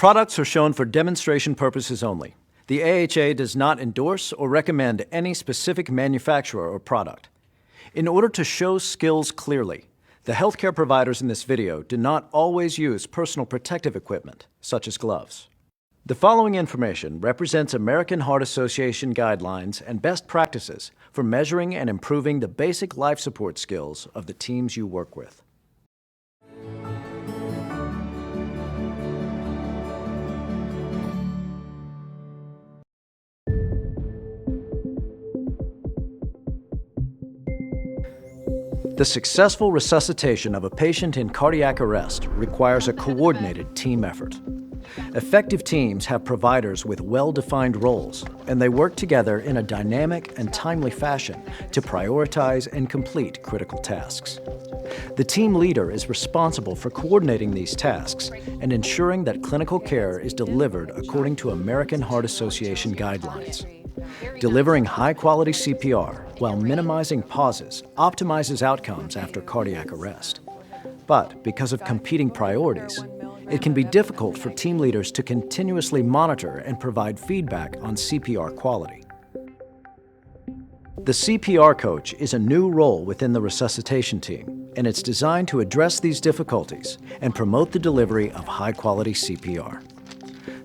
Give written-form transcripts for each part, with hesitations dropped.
Products are shown for demonstration purposes only. The AHA does not endorse or recommend any specific manufacturer or product. In order to show skills clearly, the healthcare providers in this video do not always use personal protective equipment, such as gloves. The following information represents American Heart Association guidelines and best practices for measuring and improving the basic life support skills of the teams you work with. The successful resuscitation of a patient in cardiac arrest requires a coordinated team effort. Effective teams have providers with well-defined roles, and they work together in a dynamic and timely fashion to prioritize and complete critical tasks. The team leader is responsible for coordinating these tasks and ensuring that clinical care is delivered according to American Heart Association guidelines. Delivering high-quality CPR while minimizing pauses optimizes outcomes after cardiac arrest. But because of competing priorities, it can be difficult for team leaders to continuously monitor and provide feedback on CPR quality. The CPR coach is a new role within the resuscitation team, and it's designed to address these difficulties and promote the delivery of high-quality CPR.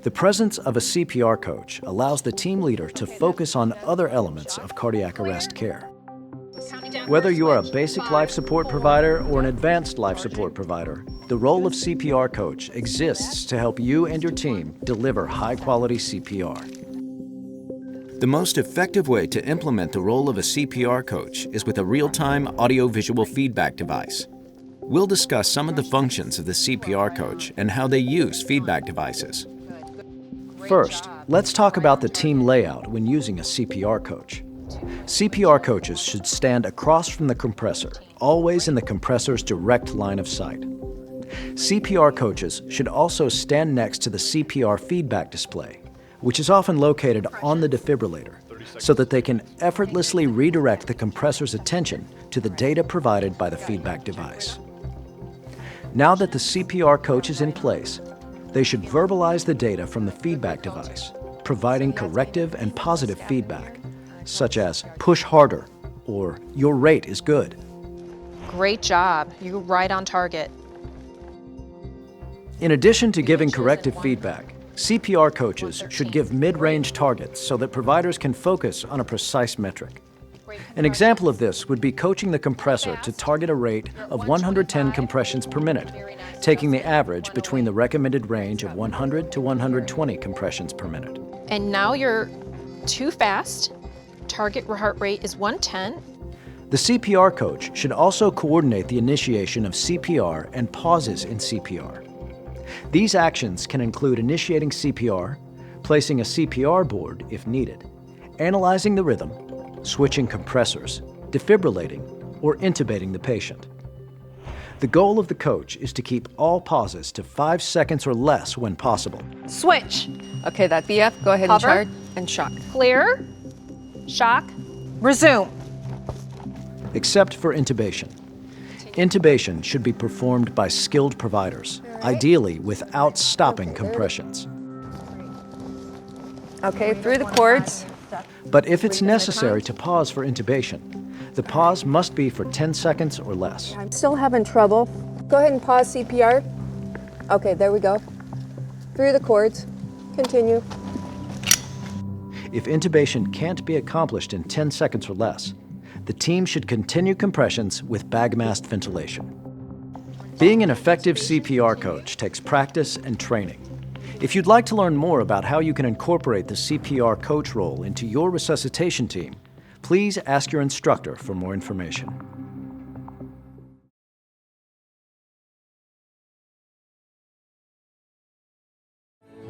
The presence of a CPR coach allows the team leader to focus on other elements of cardiac arrest care. Whether you are a basic life support provider or an advanced life support provider, the role of CPR coach exists to help you and your team deliver high-quality CPR. The most effective way to implement the role of a CPR coach is with a real-time audio-visual feedback device. We'll discuss some of the functions of the CPR coach and how they use feedback devices. First, let's talk about the team layout when using a CPR coach. CPR coaches should stand across from the compressor, always in the compressor's direct line of sight. CPR coaches should also stand next to the CPR feedback display, which is often located on the defibrillator, so that they can effortlessly redirect the compressor's attention to the data provided by the feedback device. Now that the CPR coach is in place, they should verbalize the data from the feedback device, providing corrective and positive feedback, such as push harder or your rate is good. Great job, you're right on target. In addition to giving corrective feedback, CPR coaches should give mid-range targets so that providers can focus on a precise metric. An example of this would be coaching the compressor to target a rate of 110 compressions per minute, taking the average between the recommended range of 100 to 120 compressions per minute. And now you're too fast. Target heart rate is 110. The CPR coach should also coordinate the initiation of CPR and pauses in CPR. These actions can include initiating CPR, placing a CPR board if needed, analyzing the rhythm, switching compressors, defibrillating, or intubating the patient. The goal of the coach is to keep all pauses to 5 seconds or less when possible. Switch. Okay, that BF, go ahead Hover. and chart and shock. Clear. Shock. Resume. Except for intubation. Intubation should be performed by skilled providers, ideally without stopping compressions. Okay, through the cords. But if it's necessary to pause for intubation, the pause must be for 10 seconds or less. I'm still having trouble. Go ahead and pause CPR. Okay, there we go. Through the cords. Continue. If intubation can't be accomplished in 10 seconds or less, the team should continue compressions with bag mask ventilation. Being an effective CPR coach takes practice and training. If you'd like to learn more about how you can incorporate the CPR coach role into your resuscitation team, please ask your instructor for more information.